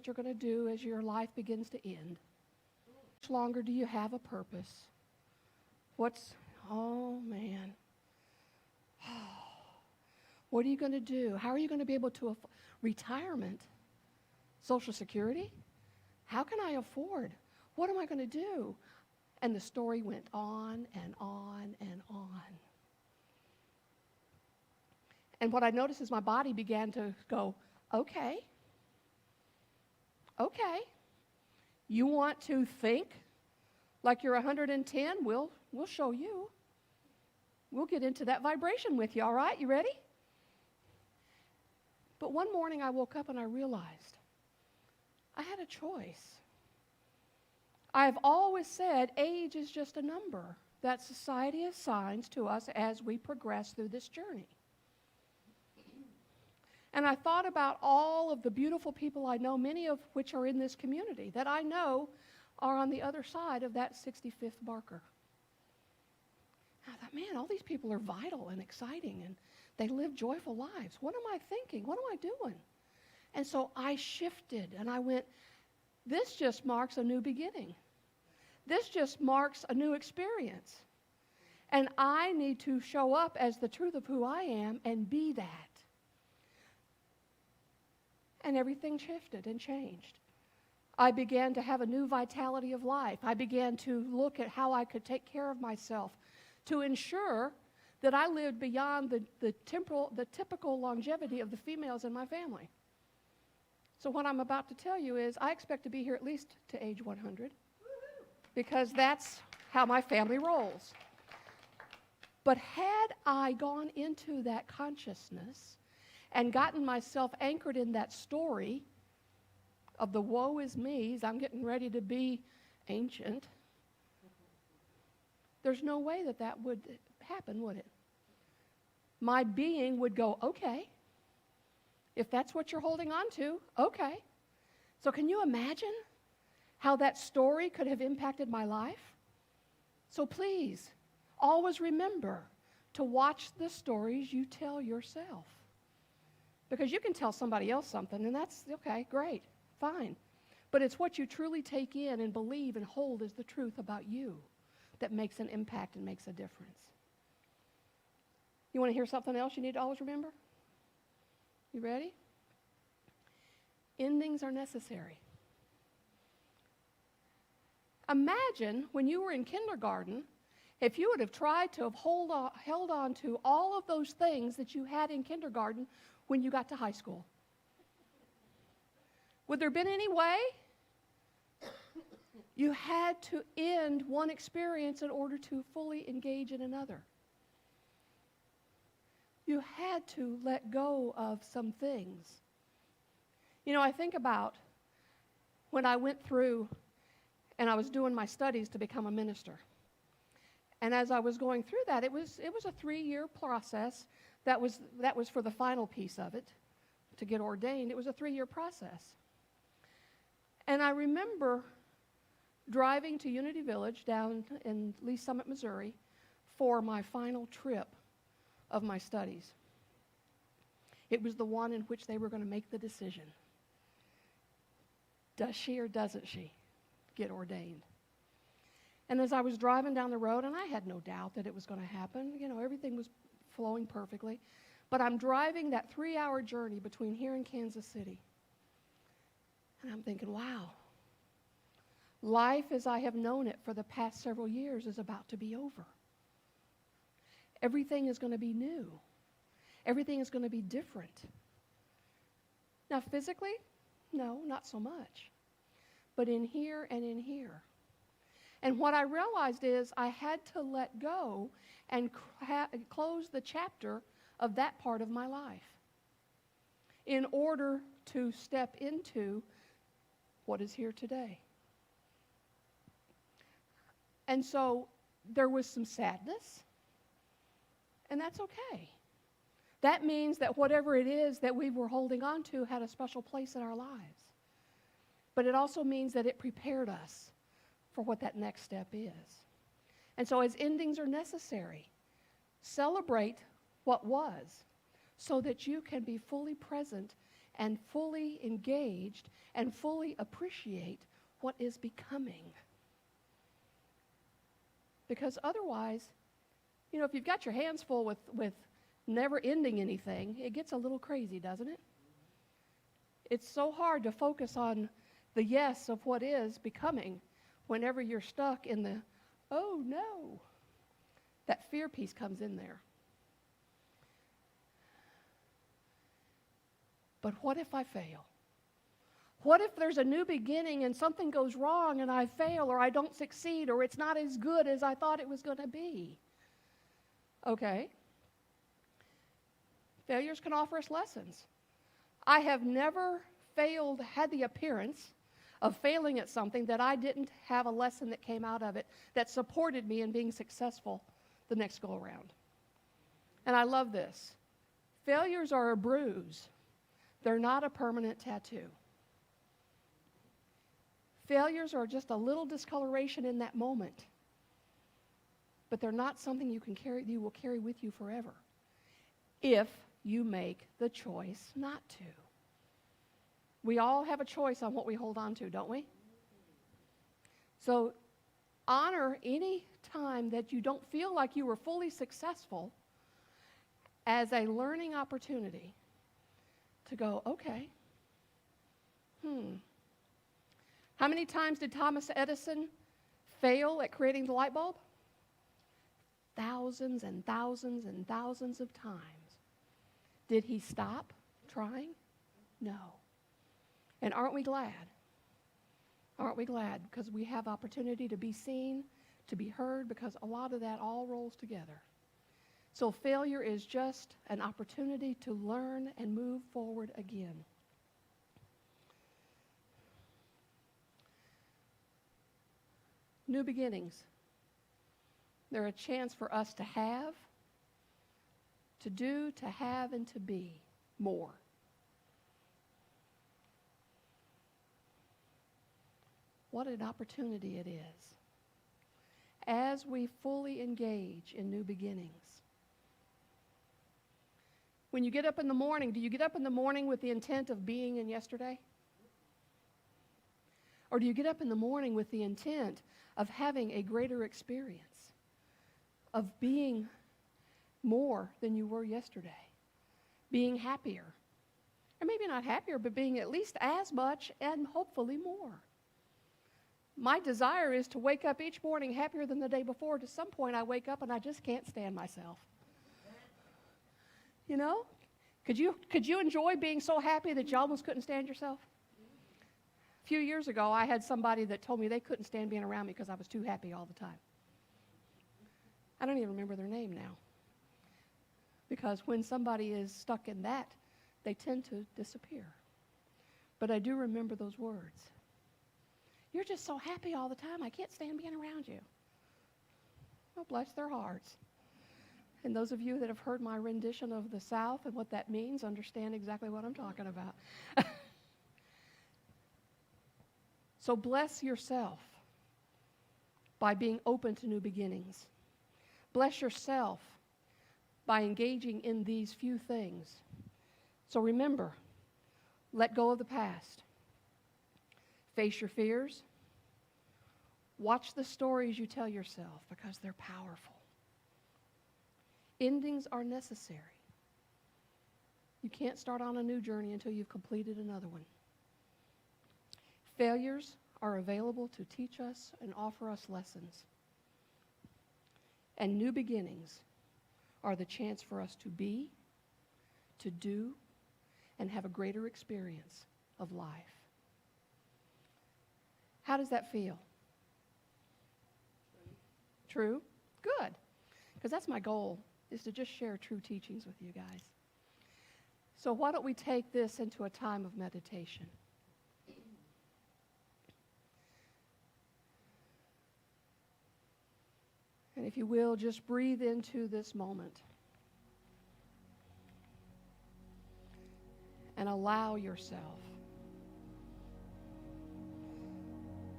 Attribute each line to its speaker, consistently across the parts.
Speaker 1: that you're going to do as your life begins to end? How much longer do you have a purpose? Oh man. What are you going to do? How are you going to be able to retirement? Social Security? How can I afford? What am I going to do? And the story went on and on and on. And what I noticed is my body began to go, okay, you want to think like you're 110? We'll show you. We'll get into that vibration with you, all right? You ready? But one morning I woke up and I realized I had a choice. I've always said age is just a number that society assigns to us as we progress through this journey. And I thought about all of the beautiful people I know, many of which are in this community, that I know are on the other side of that 65th marker. I thought, man, all these people are vital and exciting, and they live joyful lives. What am I thinking? What am I doing? And so I shifted, and I went, this just marks a new beginning. This just marks a new experience. And I need to show up as the truth of who I am and be that. And everything shifted and changed. I began to have a new vitality of life. I began to look at how I could take care of myself to ensure that I lived beyond the typical longevity of the females in my family. So what I'm about to tell you is I expect to be here at least to age 100 because that's how my family rolls. But had I gone into that consciousness and gotten myself anchored in that story of the woe is me's, I'm getting ready to be ancient, there's no way that would happen, would it? My being would go, okay, if that's what you're holding on to, okay. So can you imagine how that story could have impacted my life? So please, always remember to watch the stories you tell yourself. Because you can tell somebody else something, and that's, okay, great, fine. But it's what you truly take in and believe and hold as the truth about you that makes an impact and makes a difference. You want to hear something else you need to always remember? You ready? Endings are necessary. Imagine when you were in kindergarten, if you would have tried to have held on to all of those things that you had in kindergarten when you got to high school. Would there have been any way? You had to end one experience in order to fully engage in another. You had to let go of some things. You know, I think about when I went through and I was doing my studies to become a minister. And as I was going through that, it was a 3-year process. That was for the final piece of it, to get ordained. It was a 3-year process. And I remember driving to Unity Village down in Lee Summit, Missouri, for my final trip of my studies. It was the one in which they were going to make the decision. Does she or doesn't she get ordained? And as I was driving down the road, and I had no doubt that it was going to happen, you know, everything was flowing perfectly. But I'm driving that 3-hour journey between here and Kansas City. And I'm thinking, wow, life as I have known it for the past several years is about to be over. Everything is going to be new. Everything is going to be different. Now, physically, no, not so much. But in here and in here. And what I realized is I had to let go and close the chapter of that part of my life in order to step into what is here today. And so there was some sadness, and that's okay. That means that whatever it is that we were holding on to had a special place in our lives. But it also means that it prepared us for what that next step is. And so as endings are necessary, celebrate what was so that you can be fully present and fully engaged and fully appreciate what is becoming. Because otherwise, if you've got your hands full with never ending anything, it gets a little crazy, doesn't it? It's so hard to focus on the yes of what is becoming whenever you're stuck in the, oh no. That fear piece comes in there. But what if I fail? What if there's a new beginning and something goes wrong and I fail or I don't succeed or it's not as good as I thought it was going to be? Okay. Failures can offer us lessons. I have never had the appearance of failing at something that I didn't have a lesson that came out of it that supported me in being successful the next go around. And I love this. Failures are a bruise. They're not a permanent tattoo. Failures are just a little discoloration in that moment. But they're not something you will carry with you forever if you make the choice not to. We all have a choice on what we hold on to, don't we? So honor any time that you don't feel like you were fully successful as a learning opportunity to go, okay, How many times did Thomas Edison fail at creating the light bulb? Thousands and thousands and thousands of times. Did he stop trying? No. And aren't we glad? Aren't we glad? Because we have opportunity to be seen, to be heard, because a lot of that all rolls together. So failure is just an opportunity to learn and move forward again. New beginnings. They're a chance for us to have, to do, to have, and to be more. What an opportunity it is as we fully engage in new beginnings. When you get up in the morning, do you get up in the morning with the intent of being in yesterday? Or do you get up in the morning with the intent of having a greater experience, of being more than you were yesterday, being happier, or maybe not happier, but being at least as much and hopefully more? My desire is to wake up each morning happier than the day before. To some point I wake up and I just can't stand myself. You know? Could you enjoy being so happy that you almost couldn't stand yourself? A few years ago, I had somebody that told me they couldn't stand being around me because I was too happy all the time. I don't even remember their name now. Because when somebody is stuck in that, they tend to disappear. But I do remember those words. You're just so happy all the time, I can't stand being around you. Well, bless their hearts. And those of you that have heard my rendition of the South and what that means understand exactly what I'm talking about. So bless yourself by being open to new beginnings. Bless yourself by engaging in these few things. So remember, let go of the past. Face your fears. Watch the stories you tell yourself because they're powerful. Endings are necessary. You can't start on a new journey until you've completed another one. Failures are available to teach us and offer us lessons. And new beginnings are the chance for us to be, to do, and have a greater experience of life. How does that feel? True? Good. Because that's my goal, is to just share true teachings with you guys. So why don't we take this into a time of meditation? And if you will, just breathe into this moment. And allow yourself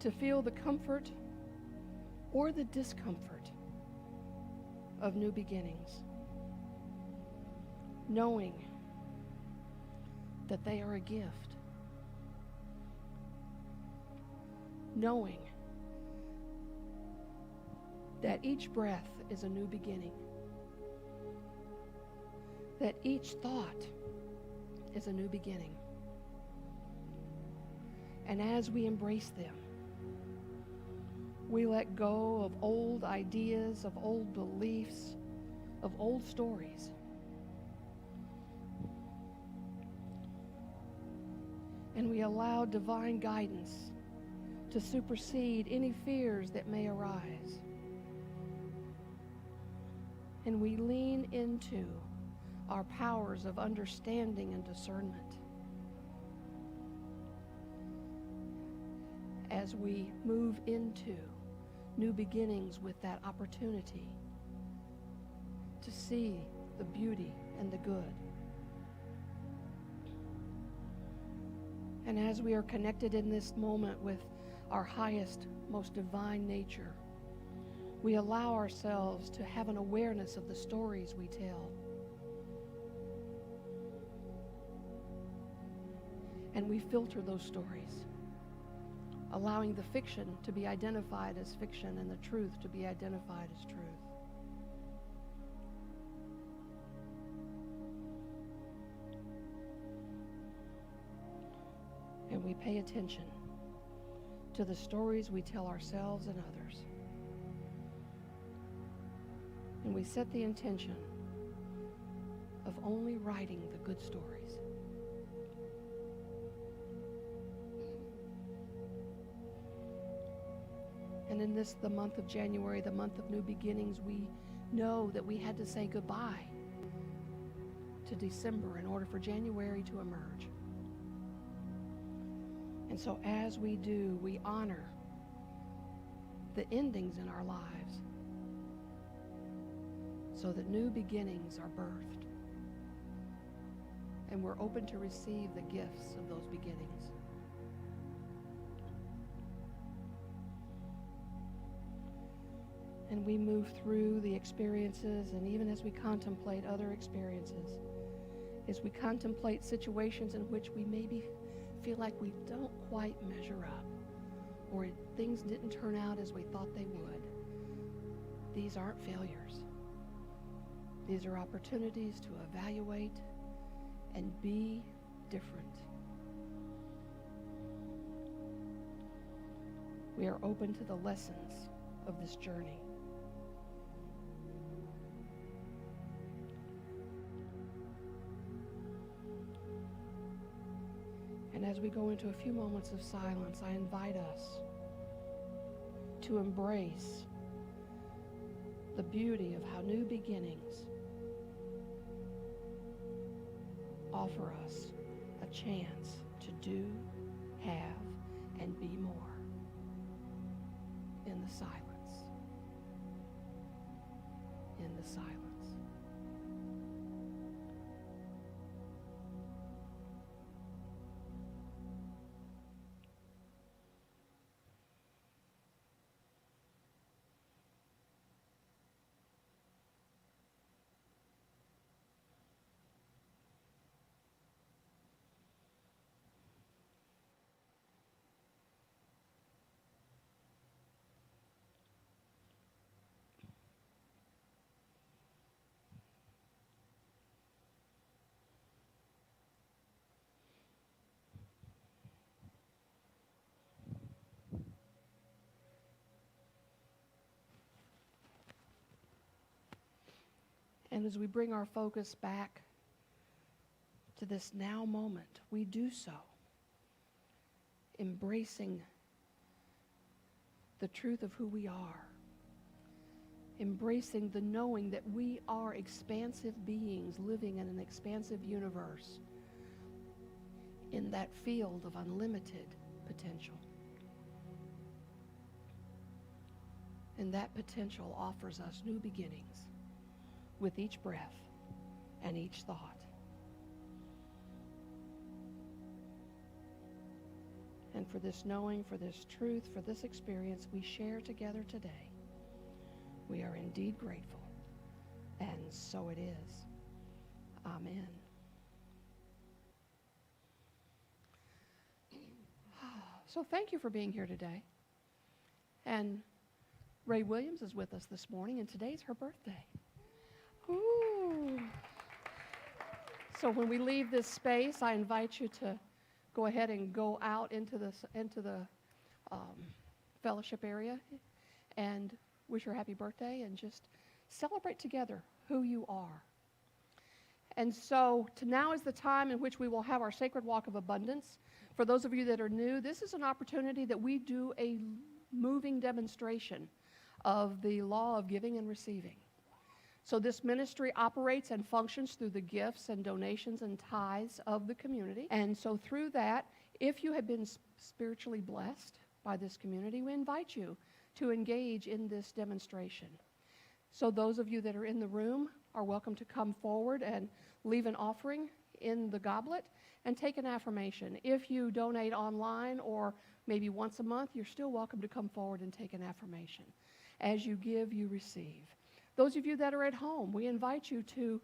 Speaker 1: to feel the comfort or the discomfort of new beginnings. Knowing that they are a gift. Knowing that each breath is a new beginning. That each thought is a new beginning. And as we embrace them, we let go of old ideas, of old beliefs, of old stories. And we allow divine guidance to supersede any fears that may arise. And we lean into our powers of understanding and discernment as we move into new beginnings with that opportunity to see the beauty and the good. And as we are connected in this moment with our highest, most divine nature, we allow ourselves to have an awareness of the stories we tell. And we filter those stories, allowing the fiction to be identified as fiction and the truth to be identified as truth. And we pay attention to the stories we tell ourselves and others. And we set the intention of only writing the good stories. And in this, the month of January, the month of new beginnings, we know that we had to say goodbye to December in order for January to emerge. And so as we do, we honor the endings in our lives so that new beginnings are birthed. And we're open to receive the gifts of those beginnings. And we move through the experiences, and even as we contemplate other experiences, as we contemplate situations in which we maybe feel like we don't quite measure up, or things didn't turn out as we thought they would, these aren't failures. These are opportunities to evaluate and be different. We are open to the lessons of this journey. And as we go into a few moments of silence, I invite us to embrace the beauty of how new beginnings offer us a chance to do, have, and be more in the silence. In the silence. And as we bring our focus back to this now moment, we do so, embracing the truth of who we are, embracing the knowing that we are expansive beings living in an expansive universe in that field of unlimited potential. And that potential offers us new beginnings with each breath and each thought. And for this knowing, for this truth, for this experience we share together today, we are indeed grateful. And so it is. Amen. So thank you for being here today. And Ray Williams is with us this morning, and today's her birthday. Ooh. So when we leave this space, I invite you to go ahead and go out into the fellowship area and wish her happy birthday and just celebrate together who you are. And so now is the time in which we will have our sacred walk of abundance. For those of you that are new, this is an opportunity that we do a moving demonstration of the law of giving and receiving. So this ministry operates and functions through the gifts and donations and tithes of the community. And so through that, if you have been spiritually blessed by this community, we invite you to engage in this demonstration. So those of you that are in the room are welcome to come forward and leave an offering in the goblet and take an affirmation. If you donate online or maybe once a month, you're still welcome to come forward and take an affirmation. As you give, you receive. Those of you that are at home, we invite you to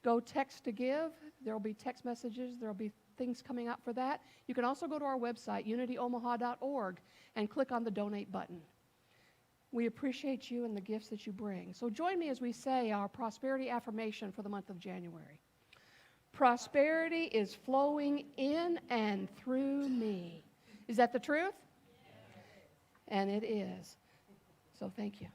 Speaker 1: go text to give. There will be text messages. There will be things coming out for that. You can also go to our website, unityomaha.org, and click on the donate button. We appreciate you and the gifts that you bring. So join me as we say our prosperity affirmation for the month of January. Prosperity is flowing in and through me. Is that the truth? And it is. So thank you.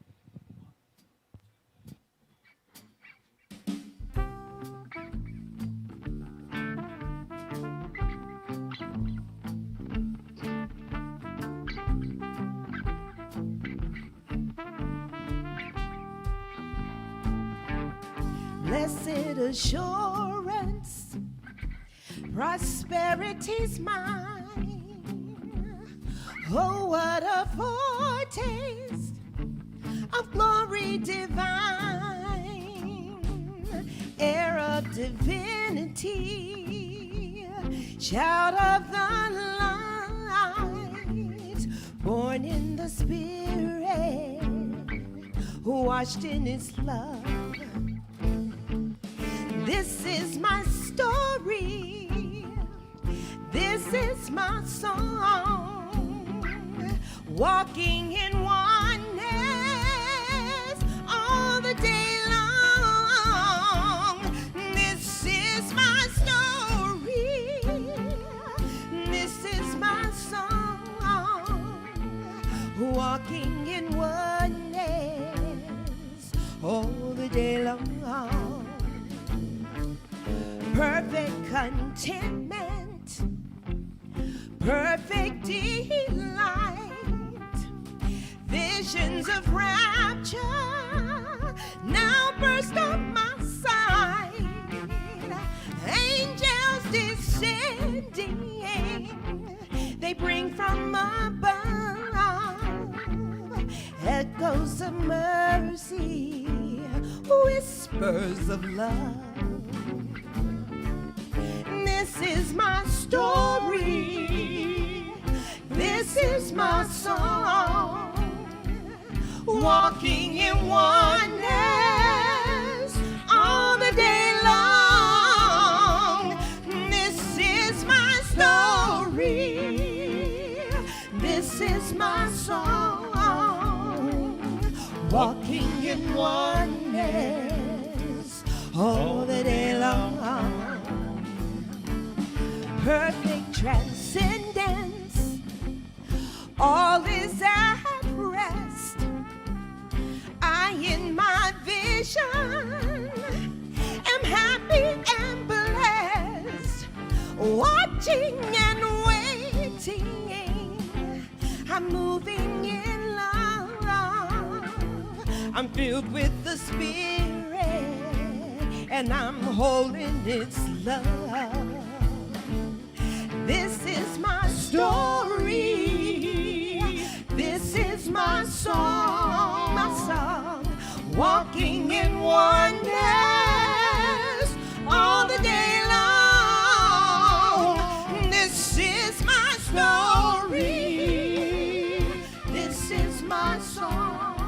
Speaker 2: Blessed assurance, prosperity's mine. Oh, what a foretaste of glory divine, heir of divinity, child of the light, born in the Spirit, washed in His love. This is my story, this is my song, walking in oneness all the day long. This is my story, this is my song, walking in oneness all the day long. Perfect contentment, perfect delight, visions of rapture now burst on my sight. Angels descending, they bring from above echoes of mercy, whispers of love. This is my story, this is my song, walking in oneness all the day long. This is my story, this is my song, walking in oneness all the day long. Perfect transcendence, all is at rest. I in my vision am happy and blessed, watching and waiting. I'm moving in love, I'm filled with the Spirit, and I'm holding its love. This is my story, this is my song, walking in oneness all the day long. This is my story, this is my song,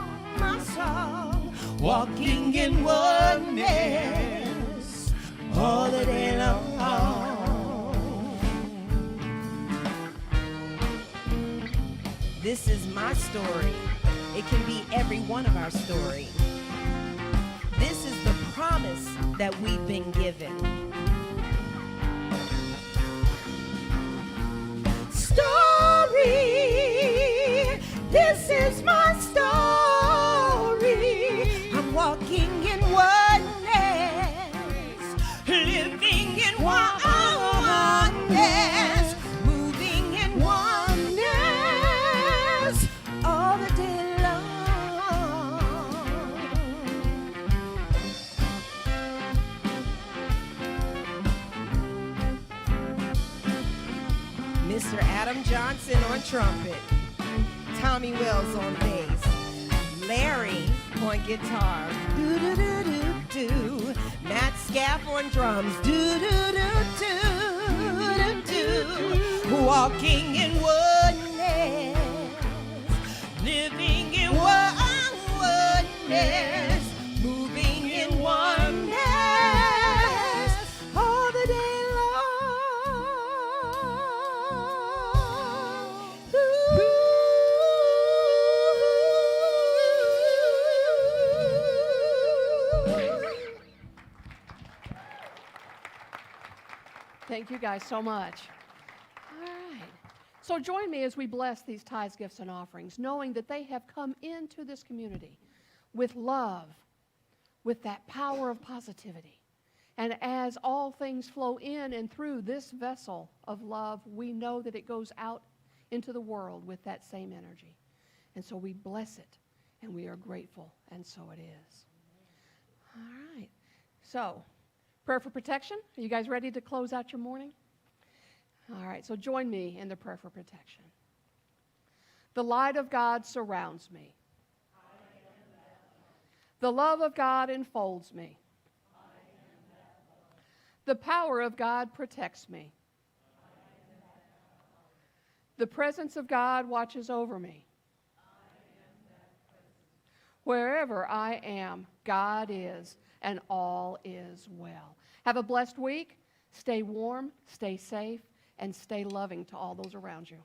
Speaker 2: walking in oneness all the day long. This is my story. It can be every one of our story. This is the promise that we've been given. Story, this is my story. I'm walking in oneness, living in oneness, moving in oneness all the day long. Mr. Adam Johnson on trumpet, Tommy Wells on bass, Larry on guitar, do-do-do-do-do, Matt Scaff on drums, do-do-do-do-do-do, walking in oneness, living in oneness, moving in oneness all the day long.
Speaker 1: Thank you guys so much. All right. So join me as we bless these tithes, gifts, and offerings, knowing that they have come into this community with love, with that power of positivity. And as all things flow in and through this vessel of love, we know that it goes out into the world with that same energy. And so we bless it, and we are grateful, and so it is. All right. So, prayer for protection. Are you guys ready to close out your morning? All right, so join me in the prayer for protection. The light of God surrounds me. The love of God enfolds me. The power of God protects me. The presence of God watches over me. Wherever I am, God is, and all is well. Have a blessed week. Stay warm, stay safe, and stay loving to all those around you.